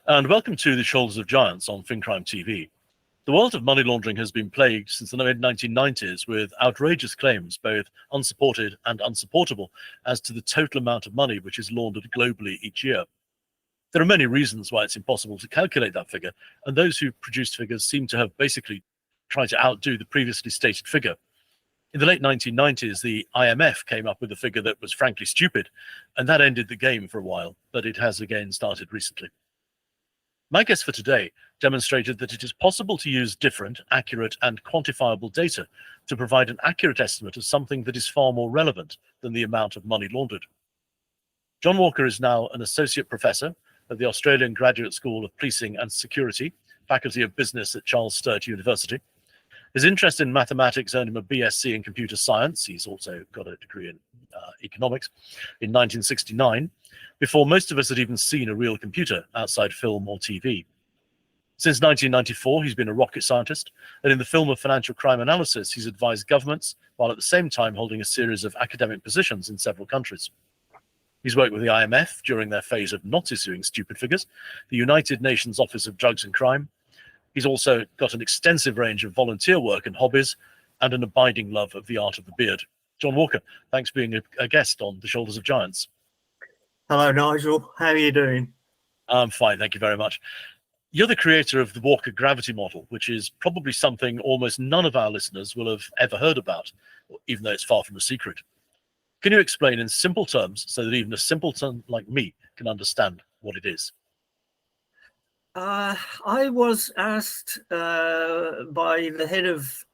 And welcome to the Shoulders of Giants on FinCrimeTV. The world of money laundering has been plagued since the mid-1990s with outrageous claims, both unsupported and unsupportable, as to the total amount of money which is laundered globally each year. There are many reasons why it's impossible to calculate that figure, and those who produced figures seem to have basically tried to outdo the previously stated figure. In the late 1990s, the IMF came up with a figure that was frankly stupid, and that ended the game for a while, but it has again started recently. My guest for today demonstrated that it is possible to use different, accurate, and quantifiable data to provide an accurate estimate of something that is far more relevant than the amount of money laundered. John Walker is now an associate professor at the Australian Graduate School of Policing and Security, Faculty of Business at Charles Sturt University. His interest in mathematics earned him a BSc in computer science. He's also got a degree in economics in 1969, before most of us had even seen a real computer outside film or TV. Since 1994, he's been a rocket scientist, and in the field of financial crime analysis, he's advised governments while at the same time holding a series of academic positions in several countries. He's worked with the IMF during their phase of not issuing stupid figures, the United Nations Office of Drugs and Crime. He's also got an extensive range of volunteer work and hobbies, and an abiding love of the art of the beard. John Walker, thanks for being a guest on the Shoulders of Giants. Hello, Nigel. How are you doing? I'm fine, thank you very much. You're the creator of the Walker gravity model, which is probably something almost none of our listeners will have ever heard about, even though it's far from a secret. Can you explain in simple terms so that even a simpleton like me can understand what it is? I was asked by the head of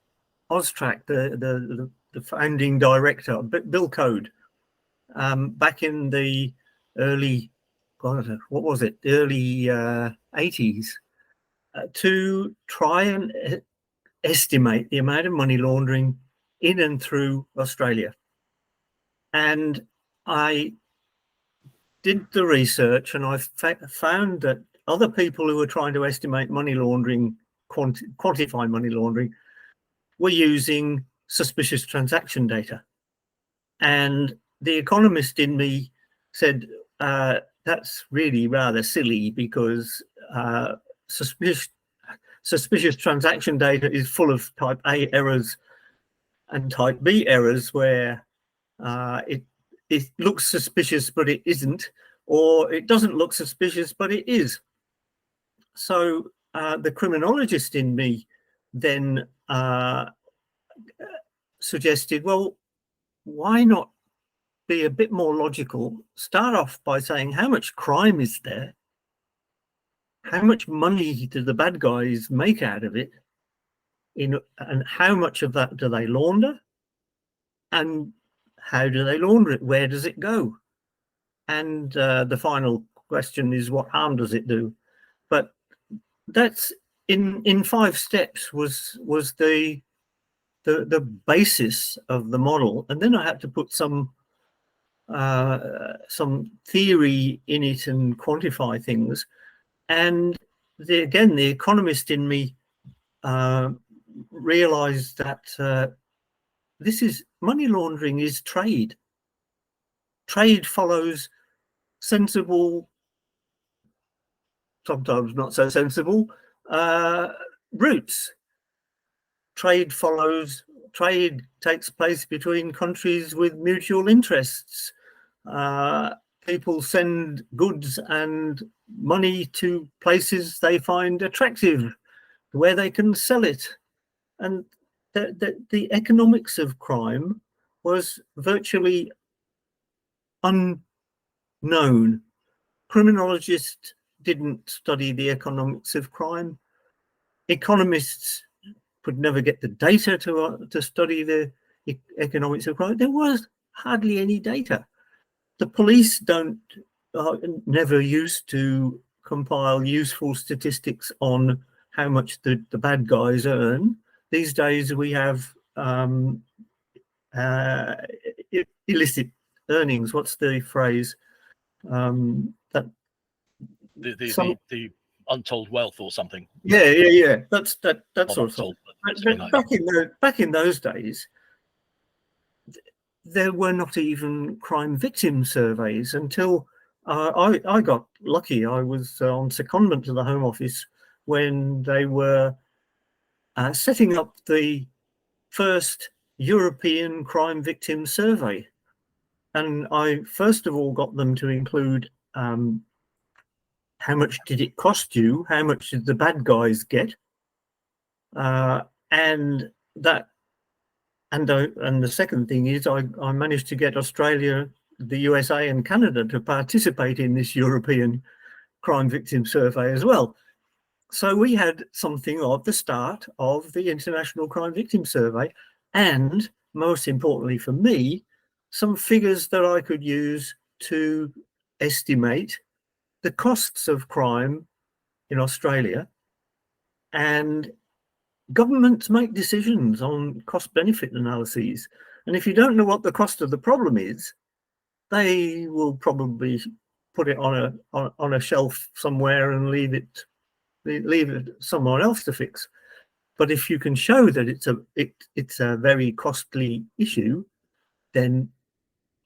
Austrac, the founding director, Bill Code, back in the early, the early 80s, to try and estimate the amount of money laundering in and through Australia. And I did the research, and I found that other people who were trying to estimate money laundering, quantify money laundering, were using suspicious transaction data. And the economist in me said, that's really rather silly, because suspicious transaction data is full of type A errors and type B errors, where it looks suspicious but it isn't, or it doesn't look suspicious but it is. So the criminologist in me then suggested, well, why not be a bit more logical? Start off by saying, how much crime is there? How much money do the bad guys make out of it? And how much of that do they launder? And how do they launder it? Where does it go? And the final question is, what harm does it do? But that's in 5 steps was the basis of the model. And then I had to put some theory in it and quantify things. And again, the economist in me realized that money laundering is trade. Trade follows sensible, sometimes not so sensible, routes. Trade takes place between countries with mutual interests. People send goods and money to places they find attractive, where they can sell it. And the economics of crime was virtually unknown. Criminologists didn't study the economics of crime. Economists could never get the data to study the economics of crime. There was hardly any data. The police never used to compile useful statistics on how much the bad guys earn. These days we have illicit earnings. What's the phrase? The untold wealth or something. Yeah. That's sort of. Back in those days, there were not even crime victim surveys until I got lucky. I was on secondment to the Home Office when they were setting up the first European crime victim survey. And I first of all got them to include how much did it cost you? How much did the bad guys get? And the second thing is I managed to get Australia, the USA and Canada to participate in this European crime victim survey as well. So we had something of the start of the International Crime Victim Survey, and most importantly for me, some figures that I could use to estimate the costs of crime in Australia. And governments make decisions on cost-benefit analyses. And if you don't know what the cost of the problem is, they will probably put it on a shelf somewhere and leave it someone else to fix. But if you can show that it's a very costly issue, then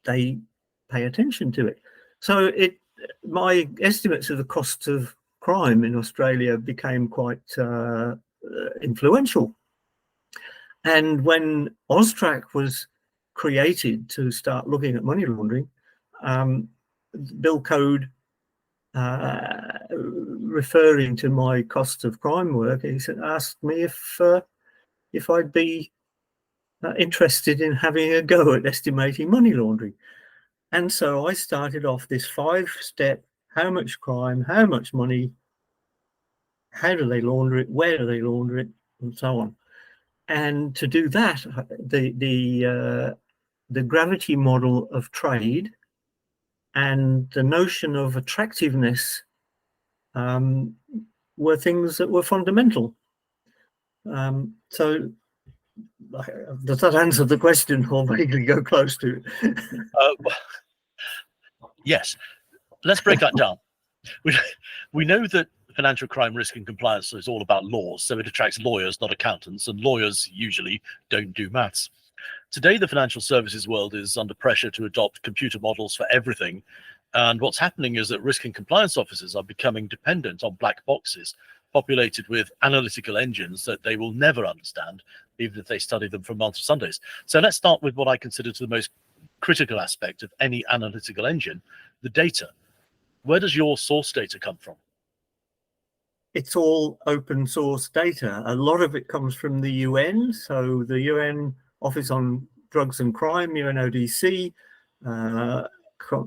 they pay attention to it. So my estimates of the costs of crime in Australia became quite influential. And when AUSTRAC was created to start looking at money laundering, Bill Code, referring to my costs of crime work, he asked me if I'd be interested in having a go at estimating money laundering. And so I started off this 5-step: how much crime, how much money, how do they launder it, where do they launder it, and so on. And to do that, the gravity model of trade and the notion of attractiveness were things that were fundamental. So does that answer the question, or vaguely go close to it? Yes. Let's break that down. We know that financial crime risk and compliance is all about laws, so it attracts lawyers, not accountants, and lawyers usually don't do maths. Today, the financial services world is under pressure to adopt computer models for everything. And what's happening is that risk and compliance officers are becoming dependent on black boxes populated with analytical engines that they will never understand, even if they study them for months of Sundays. So let's start with what I consider to the most critical aspect of any analytical engine, the data. Where does your source data come from? It's all open source data. A lot of it comes from the UN. So the UN Office on Drugs and Crime, UNODC,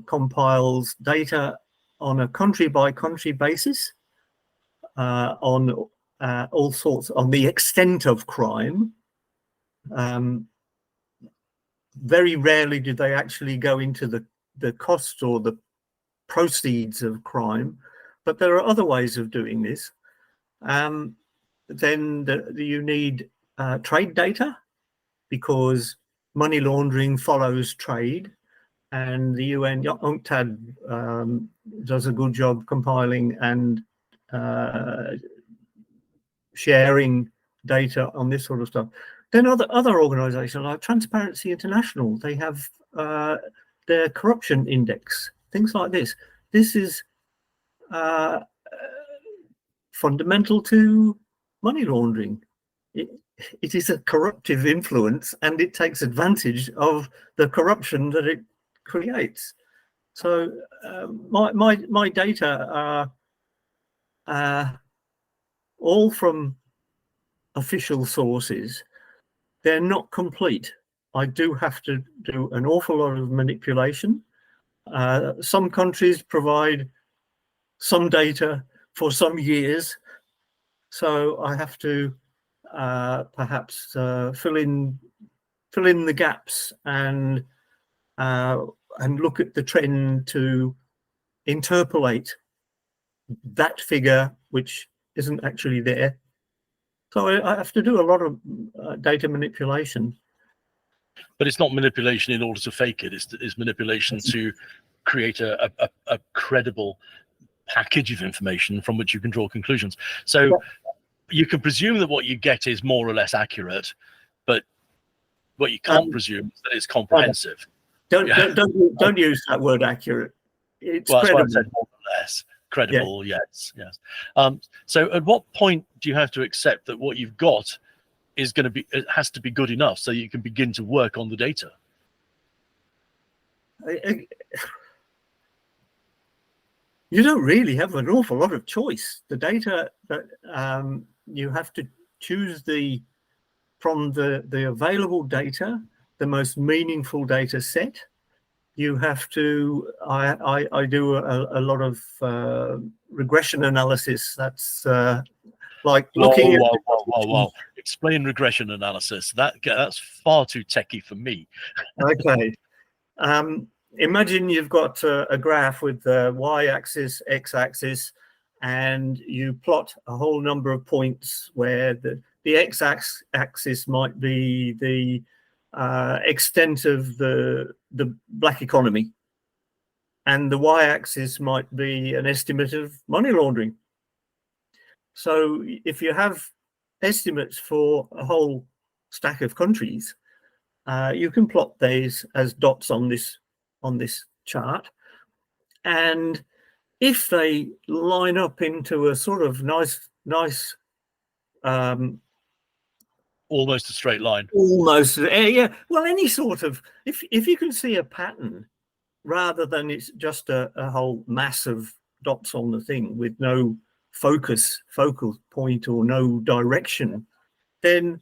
compiles data on a country-by-country basis on all sorts, on the extent of crime. Very rarely do they actually go into the cost or the proceeds of crime, but there are other ways of doing this. Then you need trade data, because money laundering follows trade, and the UN UNCTAD does a good job compiling and sharing data on this sort of stuff. Then other organizations like Transparency International, they have their corruption index, things like this. This is fundamental to money laundering. It is a corruptive influence, and it takes advantage of the corruption that it creates. So my data are all from official sources. They're not complete. I do have to do an awful lot of manipulation. Some countries provide some data for some years, so I have to perhaps fill in the gaps and look at the trend to interpolate that figure which isn't actually there. So I have to do a lot of data manipulation. But it's not manipulation in order to fake it. It's manipulation to create a credible package of information from which you can draw conclusions. So you can presume that what you get is more or less accurate, but what you can't presume is that it's comprehensive. Don't use that word accurate. it's Well, that's why I credible. said more or less. Credible, yes. So at what point do you have to accept that what you've got is going to be, it has to be good enough so you can begin to work on the data? You don't really have an awful lot of choice. The data that you have to choose from the available data, the most meaningful data set. You have to, I do a lot of regression analysis. That's like looking at. Whoa. Explain regression analysis. That's far too techie for me. Okay. Imagine you've got a graph with the y-axis, x-axis, and you plot a whole number of points where the x-axis might be the extent of the black economy, and the y-axis might be an estimate of money laundering. So if you have estimates for a whole stack of countries, you can plot these as dots on this chart, and if they line up into a sort of nice almost a straight line. Almost, yeah. Well, any sort of, if you can see a pattern rather than it's just a whole mass of dots on the thing with no focal point or no direction, then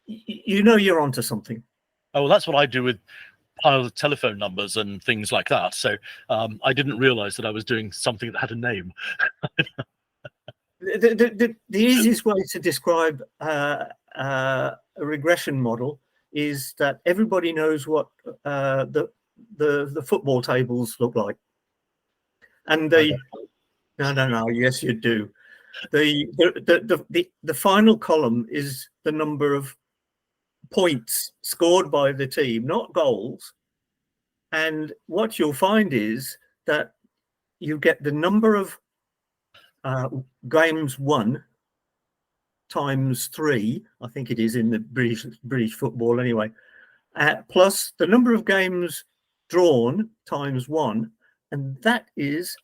you know you're onto something. Oh, well, that's what I do with piles of telephone numbers and things like that. So I didn't realize that I was doing something that had a name. The easiest way to describe a regression model is that everybody knows what the football tables look like, and no, yes, you do. The final column is the number of points scored by the team, not goals. And what you'll find is that you get the number of games won times 3, I think it is in the British football anyway, plus the number of games drawn times 1, and that is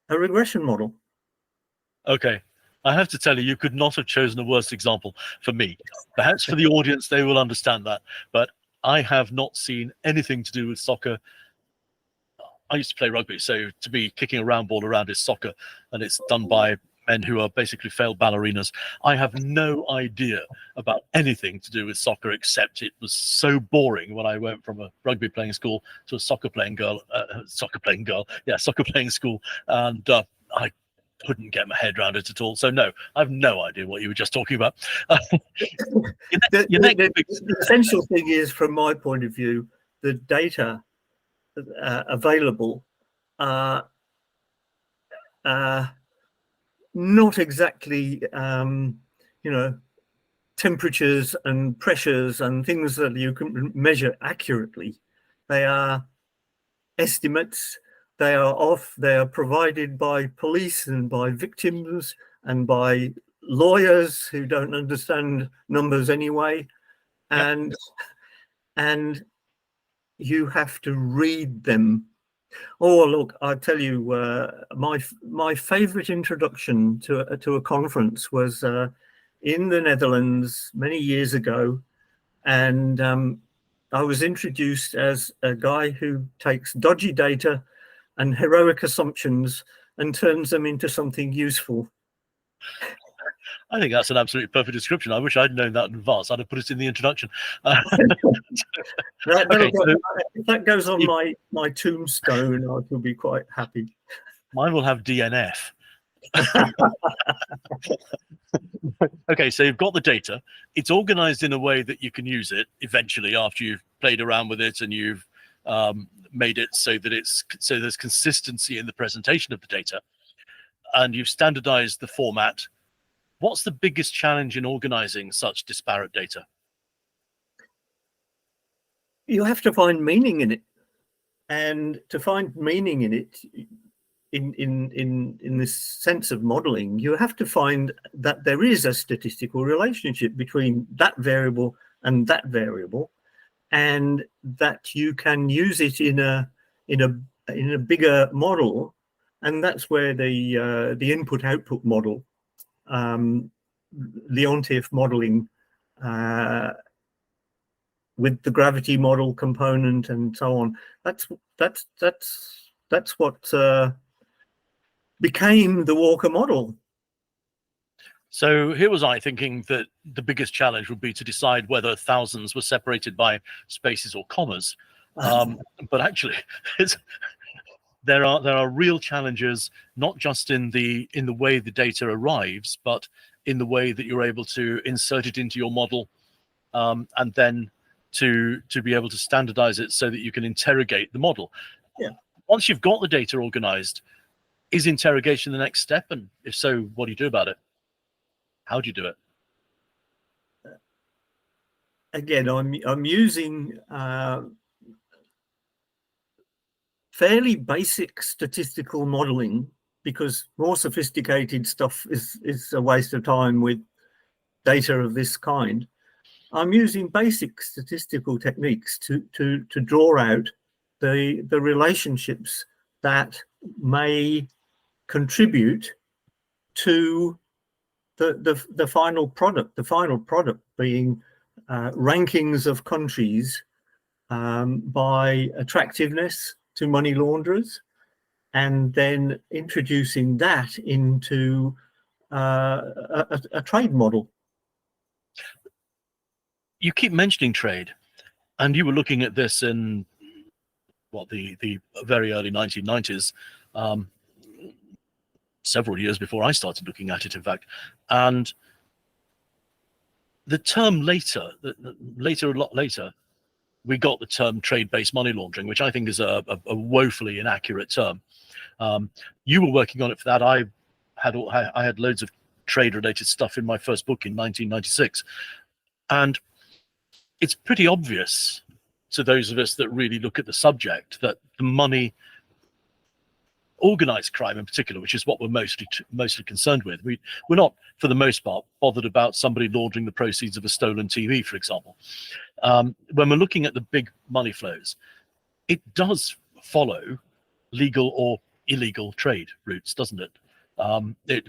a regression model. Okay. I have to tell you, you could not have chosen a worse example for me. Perhaps for the audience, they will understand that, but I have not seen anything to do with soccer. I used to play rugby, so to be kicking a round ball around is soccer, and it's done by men who are basically failed ballerinas. I have no idea about anything to do with soccer, except it was so boring when I went from a rugby playing school to a soccer playing school, and I couldn't get my head around it at all. So no, I have no idea what you were just talking about. The essential thing is, from my point of view, the data available are not exactly temperatures and pressures and things that you can measure accurately. They are estimates. They are provided by police and by victims and by lawyers who don't understand numbers anyway, and you have to read them. Oh, look, I tell you, my favorite introduction to a conference was in the Netherlands many years ago, and I was introduced as a guy who takes dodgy data and heroic assumptions and turns them into something useful. I think that's an absolutely perfect description. I wish I'd known that in advance. I'd have put it in the introduction. If that goes on my tombstone, I will be quite happy. Mine will have DNF. Okay, so you've got the data. It's organized in a way that you can use it eventually after you've played around with it and you've made it so that there's consistency in the presentation of the data, and you've standardized the format. What's the biggest challenge in organizing such disparate data? You have to find meaning in it, and to find meaning in it, in this sense of modeling, you have to find that there is a statistical relationship between that variable and that variable, and that you can use it in a in a bigger model, and that's where the input-output model, Leontief modeling, with the gravity model component and so on. That's what became the Walker model. So here was I thinking that the biggest challenge would be to decide whether thousands were separated by spaces or commas, but actually, there are real challenges, not just in the way the data arrives, but in the way that you're able to insert it into your model, and then to be able to standardize it so that you can interrogate the model. Yeah. Once you've got the data organized, is interrogation the next step? And if so, what do you do about it? How do you do it? Again, I'm using fairly basic statistical modeling, because more sophisticated stuff is a waste of time with data of this kind. I'm using basic statistical techniques to draw out the relationships that may contribute to the final product. The final product being rankings of countries by attractiveness to money launderers, and then introducing that into a trade model. You keep mentioning trade, and you were looking at this in what the very early 1990s, several years before I started looking at it, in fact. And the term later, a lot later, we got the term trade-based money laundering, which I think is a woefully inaccurate term. You were working on it for that. I had loads of trade-related stuff in my first book in 1996, and it's pretty obvious to those of us that really look at the subject that the money, organized crime in particular, which is what we're mostly concerned with. We're not, for the most part, bothered about somebody laundering the proceeds of a stolen TV, for example. When we're looking at the big money flows, it does follow legal or illegal trade routes, doesn't it?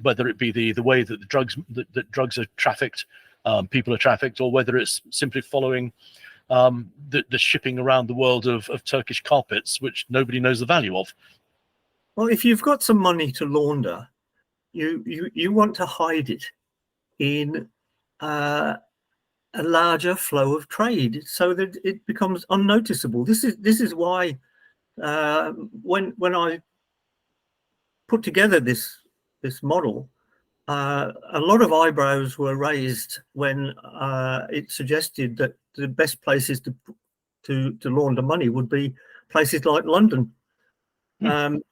Whether it be the way that the drugs are trafficked, people are trafficked, or whether it's simply following the shipping around the world of Turkish carpets, which nobody knows the value of. Well, if you've got some money to launder, you want to hide it in a larger flow of trade so that it becomes unnoticeable. This is why when I put together this model, a lot of eyebrows were raised when it suggested that the best places to launder money would be places like London. New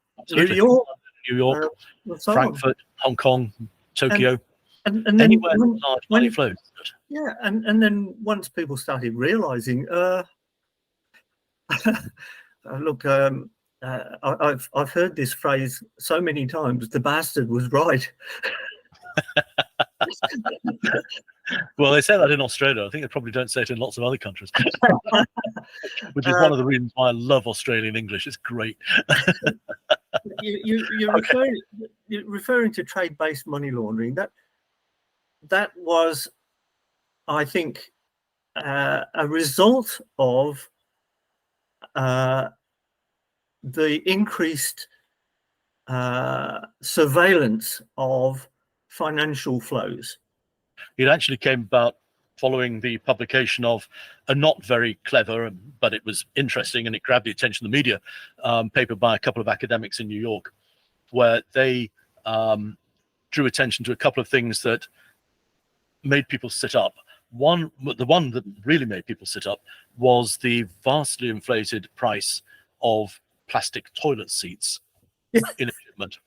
York, Frankfurt, Hong Kong, Tokyo, and anywhere large money flows. Yeah, and then once people started realizing, look, I've heard this phrase so many times, the bastard was right. Well, they say that in Australia. I think they probably don't say it in lots of other countries, which is one of the reasons why I love Australian English. It's great. You're referring to trade-based money laundering. That was, I think, a result of the increased surveillance of financial flows. It actually came about following the publication of a not very clever, but it was interesting and it grabbed the attention of the media, paper by a couple of academics in New York, where they drew attention to a couple of things that made people sit up. The one that really made people sit up was the vastly inflated price of plastic toilet seats in a shipment.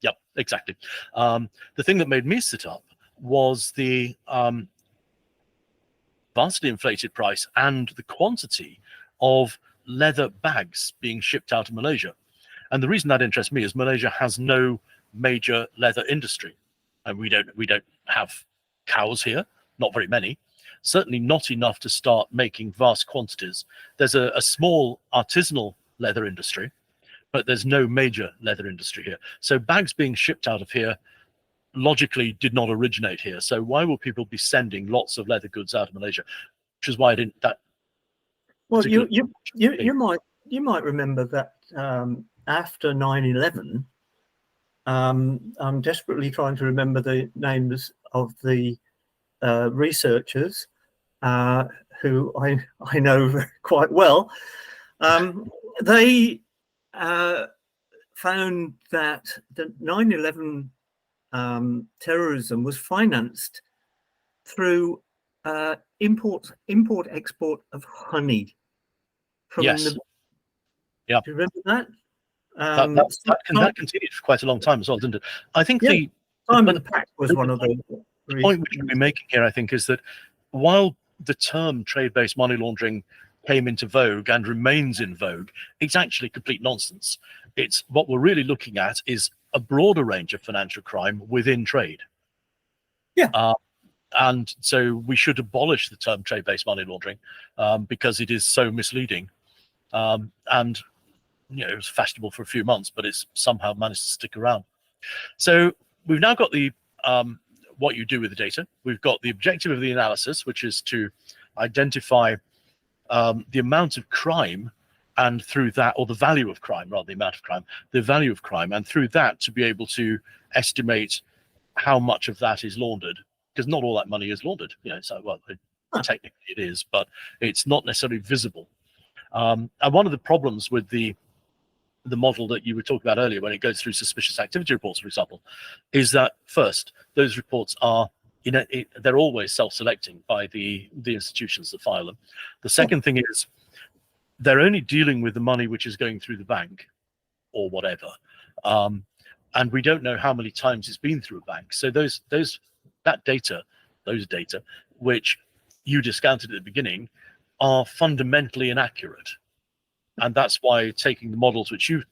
Yep, exactly. The thing that made me sit up was the vastly inflated price and the quantity of leather bags being shipped out of Malaysia. And the reason that interests me is Malaysia has no major leather industry, and we don't have cows here, not very many, certainly not enough to start making vast quantities. There's a small artisanal leather industry, but there's no major leather industry here. So bags being shipped out of here logically did not originate here. So why will people be sending lots of leather goods out of Malaysia? Which is why I didn't. That well, you might remember that after 9/11, I'm desperately trying to remember the names of the researchers who I know quite well. They found that the 9/11 terrorism was financed through import-export of honey. From yes. Yeah. Do you remember that? That continued for quite a long time as well, didn't it? I think the Pact was one of the point we should be making here, I think, is that while the term trade-based money laundering came into vogue and remains in vogue, it's actually complete nonsense. It's what we're really looking at is a broader range of financial crime within trade. Yeah. And so we should abolish the term trade-based money laundering because it is so misleading. And it was fashionable for a few months, but it's somehow managed to stick around. So we've now got the what you do with the data. We've got the objective of the analysis, which is to identify the amount of crime, and through that, or the value of crime, rather than the amount of crime, the value of crime, and through that to be able to estimate how much of that is laundered, because not all that money is laundered. So well, technically it is, but it's not necessarily visible. And one of the problems with the model that you were talking about earlier, when it goes through suspicious activity reports, for example, is that first, those reports are, they're always self-selecting by the institutions that file them. The second thing is they're only dealing with the money which is going through the bank or whatever, and we don't know how many times it's been through a bank. So those data which you discounted at the beginning are fundamentally inaccurate. And that's why taking the models which you've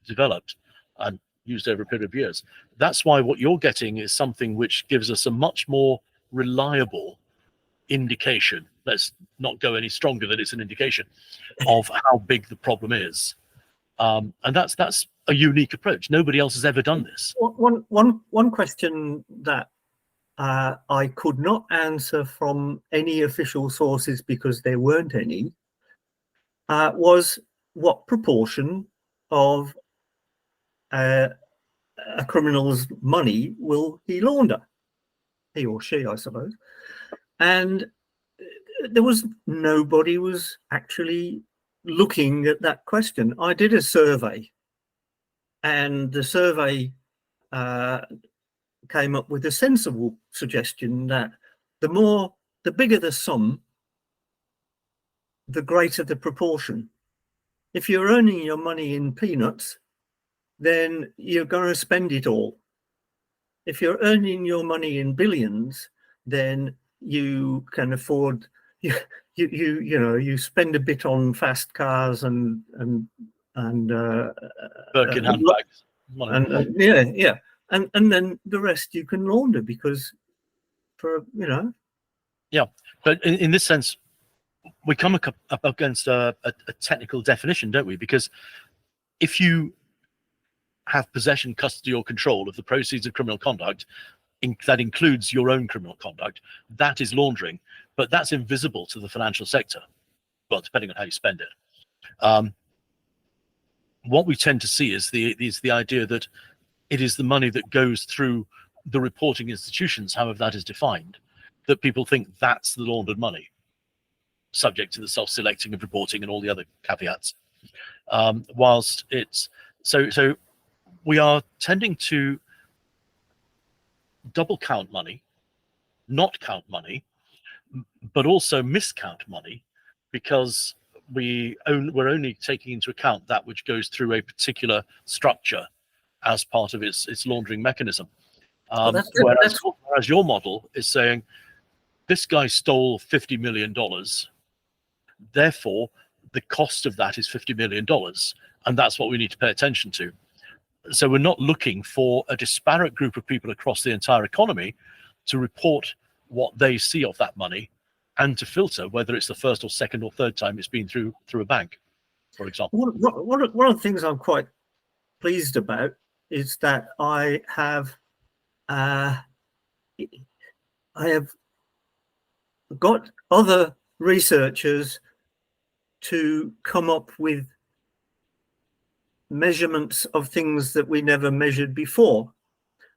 developed and used over a period of years, that's why what you're getting is something which gives us a much more reliable indication. Let's not go any stronger than it's an indication of how big the problem is. And that's a unique approach. Nobody else has ever done this. One question that I could not answer from any official sources because there weren't any, was what proportion of a criminal's money will he launder, he or she, I suppose. And nobody was actually looking at that question. I did a survey, and the survey came up with a sensible suggestion that the bigger the sum, the greater the proportion. If you're earning your money in peanuts, then you're going to spend it all. If you're earning your money in billions, then you can afford, you spend a bit on fast cars and Birkin handbags. And then the rest you can launder because Yeah, but in this sense, we come up against a technical definition, don't we? Because if you have possession, custody, or control of the proceeds of criminal conduct, that includes your own criminal conduct, that is laundering, but that's invisible to the financial sector. Well, depending on how you spend it. What we tend to see is the idea that it is the money that goes through the reporting institutions, however that is defined, that people think that's the laundered money, subject to the self-selecting of reporting and all the other caveats. Whilst it's so we are tending to double count money, not count money, but also miscount money, because we're only taking into account that which goes through a particular structure as part of its laundering mechanism. Whereas your model is saying this guy stole $50 million, therefore the cost of that is $50 million, and that's what we need to pay attention to. So we're not looking for a disparate group of people across the entire economy to report what they see of that money and to filter whether it's the first or second or third time it's been through a bank. for example? One of the things I'm quite pleased about is that I have got other researchers to come up with measurements of things that we never measured before.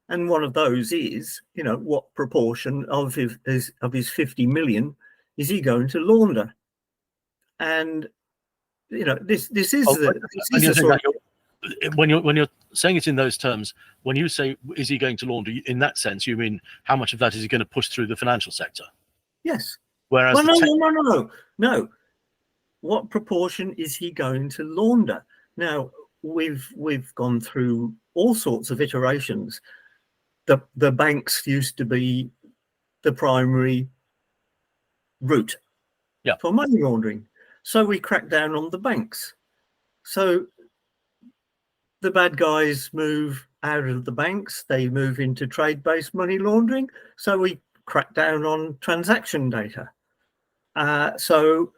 And one of those is, what proportion of his 50 million is he going to launder? And this is the sort of, when you're saying it in those terms, when you say is he going to launder, in that sense, you mean how much of that is he going to push through the financial sector? Yes. Whereas no. What proportion is he going to launder? Now, we've gone through all sorts of iterations. The banks used to be the primary route for money laundering. So we cracked down on the banks. So the bad guys move out of the banks, they move into trade-based money laundering. So we crack down on transaction data. So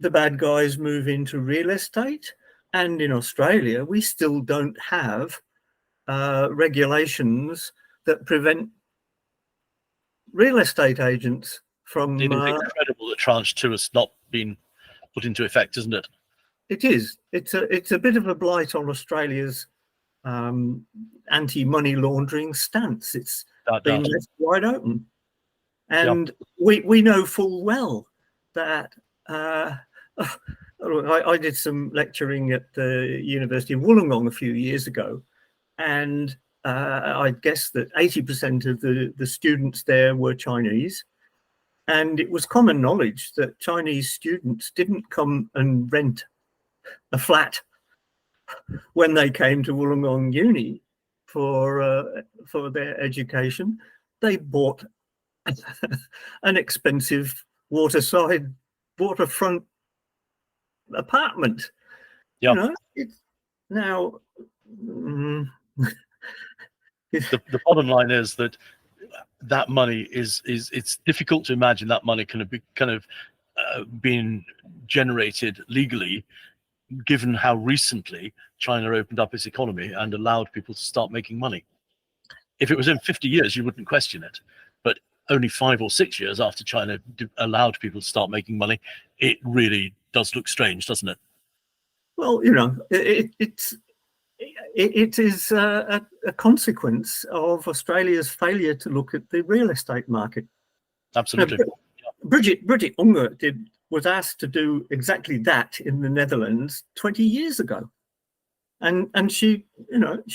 the bad guys move into real estate. And in Australia, we still don't have regulations that prevent real estate agents from... It is incredible that Tranche 2 has not been put into effect, isn't it? It is. It's a bit of a blight on Australia's anti-money laundering stance. It's been left wide open. And we know full well that... I did some lecturing at the University of Wollongong a few years ago, and I guess that 80% of the students there were Chinese. And it was common knowledge that Chinese students didn't come and rent a flat when they came to Wollongong Uni for their education. They bought an expensive waterfront apartment. It's now... The bottom line is that money it's difficult to imagine that money can be being generated legally, given how recently China opened up its economy and allowed people to start making money. If it was in 50 years, you wouldn't question it. But only 5 or 6 years after China allowed people to start making money, it really does look strange, doesn't it? Well, it is a consequence of Australia's failure to look at the real estate market. Absolutely. Bridget Unger was asked to do exactly that in the Netherlands 20 years ago, and she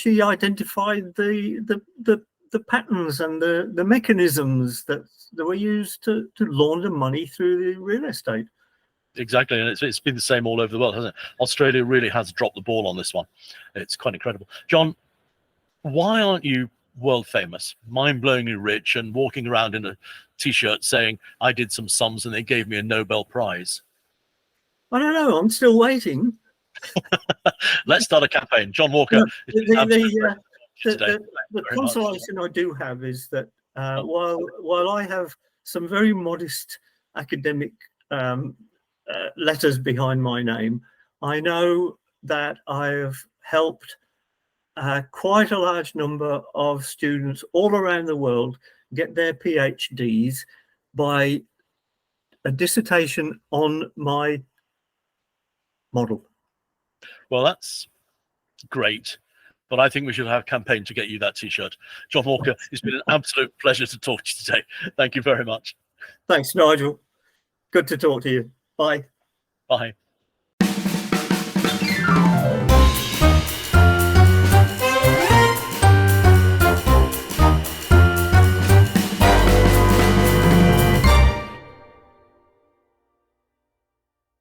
identified the patterns and the mechanisms that were used to launder money through the real estate. Exactly, and it's been the same all over the world, hasn't it? Australia really has dropped the ball on this one. It's quite incredible. John, why aren't you world famous, mind-blowingly rich, and walking around in a t-shirt saying, I did some sums and they gave me a Nobel Prize? I don't know, I'm still waiting. Let's start a campaign. John Walker. The consolation I do have is that while I have some very modest academic letters behind my name, I know that I have helped quite a large number of students all around the world get their PhDs by a dissertation on my model. Well, that's great, but I think we should have a campaign to get you that t-shirt. John Walker, it's been an absolute pleasure to talk to you today. Thank you very much. Thanks, Nigel. Good to talk to you. Bye. Bye.